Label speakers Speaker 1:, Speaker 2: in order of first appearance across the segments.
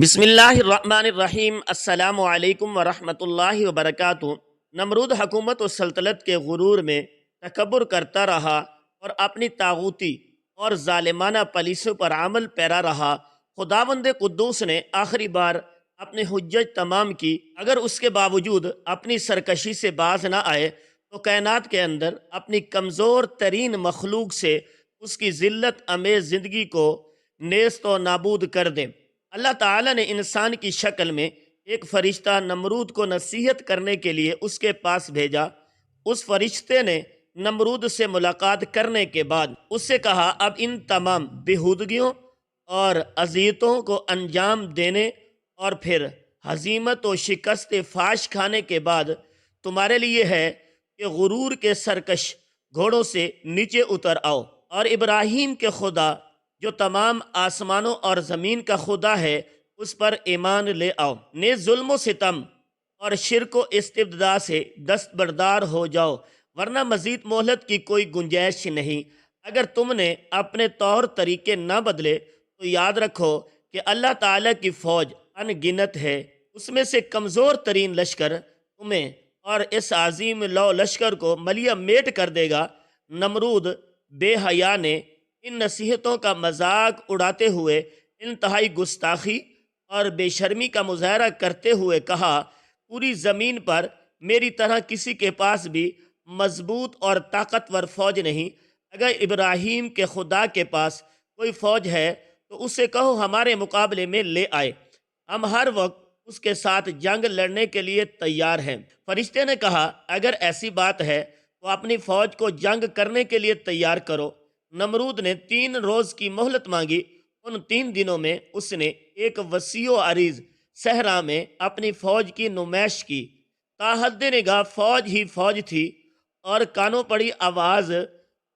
Speaker 1: بسم اللہ الرحمن الرحیم۔ السلام علیکم ورحمۃ اللہ وبرکاتہ۔ نمرود حکومت و سلطنت کے غرور میں تکبر کرتا رہا اور اپنی طاغوتی اور ظالمانہ پالیسیوں پر عمل پیرا رہا۔ خداوند قدوس نے آخری بار اپنی حجت تمام کی۔ اگر اس کے باوجود اپنی سرکشی سے باز نہ آئے تو کائنات کے اندر اپنی کمزور ترین مخلوق سے اس کی ذلت امیز زندگی کو نیست و نابود کر دے۔ اللہ تعالیٰ نے انسان کی شکل میں ایک فرشتہ نمرود کو نصیحت کرنے کے لیے اس کے پاس بھیجا۔ اس فرشتے نے نمرود سے ملاقات کرنے کے بعد اس سے کہا، اب ان تمام بےہودگیوں اور اذیتوں کو انجام دینے اور پھر ہزیمت و شکست فاش کھانے کے بعد تمہارے لیے ہے کہ غرور کے سرکش گھوڑوں سے نیچے اتر آؤ اور ابراہیم کے خدا جو تمام آسمانوں اور زمین کا خدا ہے اس پر ایمان لے آؤ۔ نیز ظلم و ستم اور شرک و استبداء سے دستبردار ہو جاؤ، ورنہ مزید مہلت کی کوئی گنجائش نہیں۔ اگر تم نے اپنے طور طریقے نہ بدلے تو یاد رکھو کہ اللہ تعالیٰ کی فوج ان گنت ہے۔ اس میں سے کمزور ترین لشکر تمہیں اور اس عظیم لو لشکر کو ملیہ میٹ کر دے گا۔ نمرود بے حیا نے ان نصیحتوں کا مذاق اڑاتے ہوئے انتہائی گستاخی اور بے شرمی کا مظاہرہ کرتے ہوئے کہا، پوری زمین پر میری طرح کسی کے پاس بھی مضبوط اور طاقتور فوج نہیں۔ اگر ابراہیم کے خدا کے پاس کوئی فوج ہے تو اسے کہو ہمارے مقابلے میں لے آئے، ہم ہر وقت اس کے ساتھ جنگ لڑنے کے لیے تیار ہیں۔ فرشتے نے کہا، اگر ایسی بات ہے تو اپنی فوج کو جنگ کرنے کے لیے تیار کرو۔ نمرود نے 3 روز کی مہلت مانگی۔ ان 3 دنوں میں اس نے ایک وسیع و عریض صحرا میں اپنی فوج کی نمائش کی۔ تاحد نگاہ فوج ہی فوج تھی اور کانوں پڑی آواز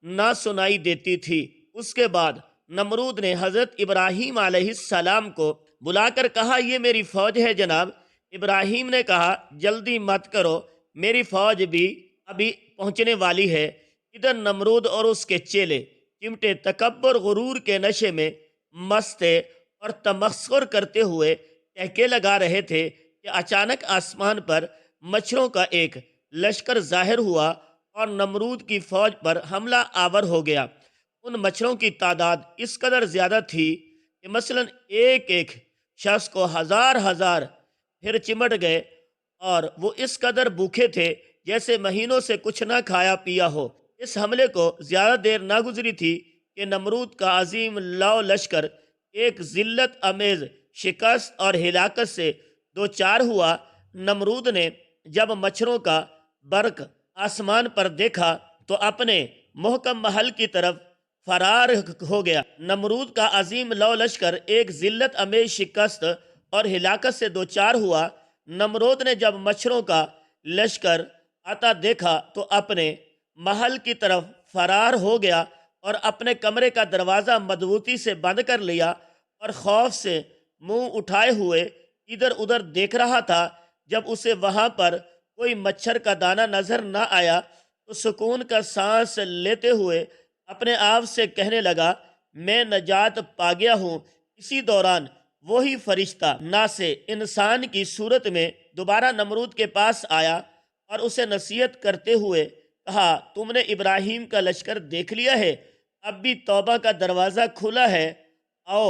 Speaker 1: نہ سنائی دیتی تھی۔ اس کے بعد نمرود نے حضرت ابراہیم علیہ السلام کو بلا کر کہا، یہ میری فوج ہے جناب۔ ابراہیم نے کہا، جلدی مت کرو، میری فوج بھی ابھی پہنچنے والی ہے۔ ادھر نمرود اور اس کے چیلے چمٹے تکبر غرور کے نشے میں مست تھے اور تمسخر کرتے ہوئے ٹہکے لگا رہے تھے کہ اچانک آسمان پر مچھروں کا ایک لشکر ظاہر ہوا اور نمرود کی فوج پر حملہ آور ہو گیا۔ ان مچھروں کی تعداد اس قدر زیادہ تھی کہ مثلاً ایک ایک شخص کو ہزار ہزار پھر چمٹ گئے، اور وہ اس قدر بھوکے تھے جیسے مہینوں سے کچھ نہ کھایا پیا ہو۔ اس حملے کو زیادہ دیر نہ گزری تھی کہ نمرود کا عظیم لو لشکر ایک ذلت امیز شکست اور ہلاکت سے دوچار ہوا۔ نمرود نے جب مچھروں کا برق آسمان پر دیکھا تو اپنے محکم محل کی طرف فرار ہو گیا۔ نمرود کا عظیم لو لشکر ایک ذلت امیز شکست اور ہلاکت سے دوچار ہوا۔ نمرود نے جب مچھروں کا لشکر آتا دیکھا تو اپنے محل کی طرف فرار ہو گیا اور اپنے کمرے کا دروازہ مضبوطی سے بند کر لیا اور خوف سے منہ اٹھائے ہوئے ادھر ادھر دیکھ رہا تھا۔ جب اسے وہاں پر کوئی مچھر کا دانہ نظر نہ آیا تو سکون کا سانس لیتے ہوئے اپنے آپ سے کہنے لگا، میں نجات پا گیا ہوں۔ اسی دوران وہی فرشتہ ناس انسان کی صورت میں دوبارہ نمرود کے پاس آیا اور اسے نصیحت کرتے ہوئے کہا، تم نے ابراہیم کا لشکر دیکھ لیا ہے، اب بھی توبہ کا دروازہ کھلا ہے، آؤ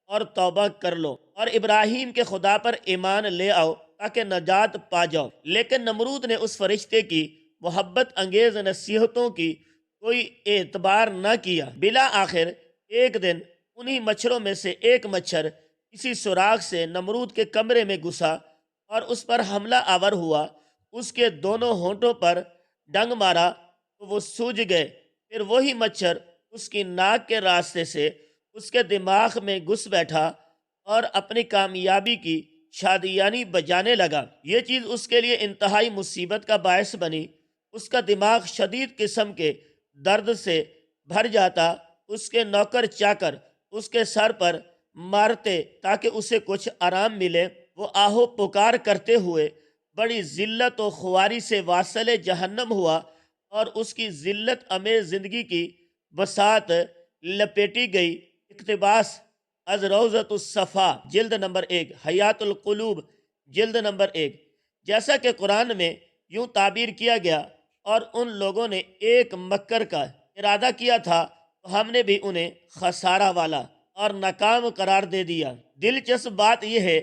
Speaker 1: اور توبہ کر لو اور ابراہیم کے خدا پر ایمان لے آؤ تاکہ نجات پا جاؤ۔ لیکن نمرود نے اس فرشتے کی محبت انگیز نصیحتوں کی کوئی اعتبار نہ کیا۔ بالآخر ایک دن انہی مچھروں میں سے ایک مچھر کسی سوراخ سے نمرود کے کمرے میں گھسا اور اس پر حملہ آور ہوا۔ اس کے دونوں ہونٹوں پر ڈنگ مارا تو وہ سوج گئے۔ پھر وہی مچھر اس کی ناک کے راستے سے اس کے دماغ میں گھس بیٹھا اور اپنی کامیابی کی شادیانی بجانے لگا۔ یہ چیز اس کے لیے انتہائی مصیبت کا باعث بنی۔ اس کا دماغ شدید قسم کے درد سے بھر جاتا۔ اس کے نوکر چاکر اس کے سر پر مارتے تاکہ اسے کچھ آرام ملے۔ وہ آہو پکار کرتے ہوئے بڑی ذلت و خواری سے واصل جہنم ہوا اور اس کی ذلت امیز زندگی کی بساط لپیٹی گئی۔ اقتباس از روزۃ الصفا جلد نمبر 1، حیات القلوب جلد نمبر 1۔ جیسا کہ قرآن میں یوں تعبیر کیا گیا، اور ان لوگوں نے ایک مکر کا ارادہ کیا تھا تو ہم نے بھی انہیں خسارہ والا اور ناکام قرار دے دیا۔ دلچسپ بات یہ ہے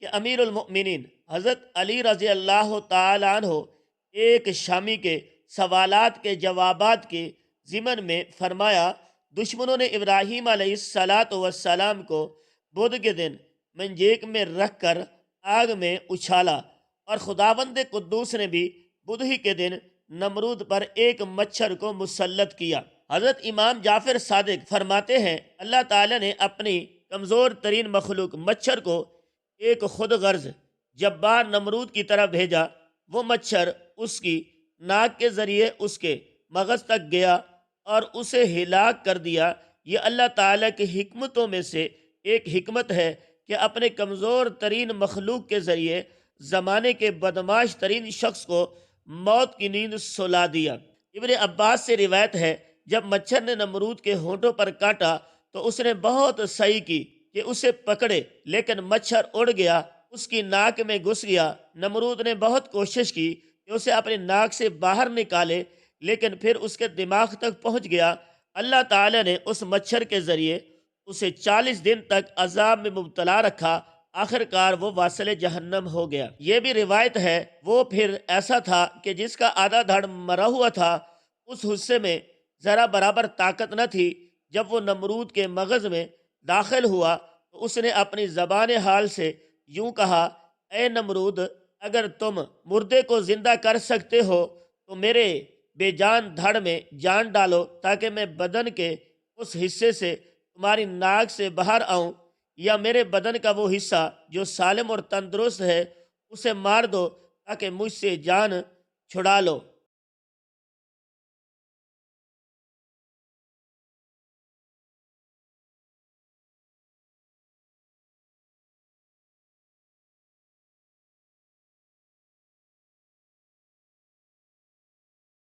Speaker 1: کہ امیر المؤمنین حضرت علی رضی اللہ تعالیٰ عنہ ایک شامی کے سوالات کے جوابات کے ضمن میں فرمایا، دشمنوں نے ابراہیم علیہ السلام کو بدھ کے دن منجیک میں رکھ کر آگ میں اچھالا، اور خداوند قدوس نے بھی بدھ ہی کے دن نمرود پر ایک مچھر کو مسلط کیا۔ حضرت امام جعفر صادق فرماتے ہیں، اللہ تعالیٰ نے اپنی کمزور ترین مخلوق مچھر کو ایک خود غرض جبار نمرود کی طرف بھیجا۔ وہ مچھر اس کی ناک کے ذریعے اس کے مغز تک گیا اور اسے ہلاک کر دیا۔ یہ اللہ تعالیٰ کی حکمتوں میں سے ایک حکمت ہے کہ اپنے کمزور ترین مخلوق کے ذریعے زمانے کے بدماش ترین شخص کو موت کی نیند سلا دیا۔ ابن عباس سے روایت ہے، جب مچھر نے نمرود کے ہونٹوں پر کاٹا تو اس نے بہت سعی کی کہ اسے پکڑے، لیکن مچھر اڑ گیا، اس کی ناک میں گھس گیا۔ نمرود نے بہت کوشش کی کہ اسے اپنی ناک سے باہر نکالے، لیکن پھر اس کے دماغ تک پہنچ گیا۔ اللہ تعالیٰ نے اس مچھر کے ذریعے اسے 40 دن تک عذاب میں مبتلا رکھا، آخر کار وہ واصل جہنم ہو گیا۔ یہ بھی روایت ہے، وہ پھر ایسا تھا کہ جس کا آدھا دھڑ مرا ہوا تھا، اس حصے میں ذرا برابر طاقت نہ تھی۔ جب وہ نمرود کے مغز میں داخل ہوا تو اس نے اپنی زبان حال سے یوں کہا، اے نمرود، اگر تم مردے کو زندہ کر سکتے ہو تو میرے بے جان دھڑ میں جان ڈالو، تاکہ میں بدن کے اس حصے سے تمہاری ناک سے باہر آؤں، یا میرے بدن کا وہ حصہ جو سالم اور تندرست ہے اسے مار دو تاکہ مجھ سے جان چھڑا لو۔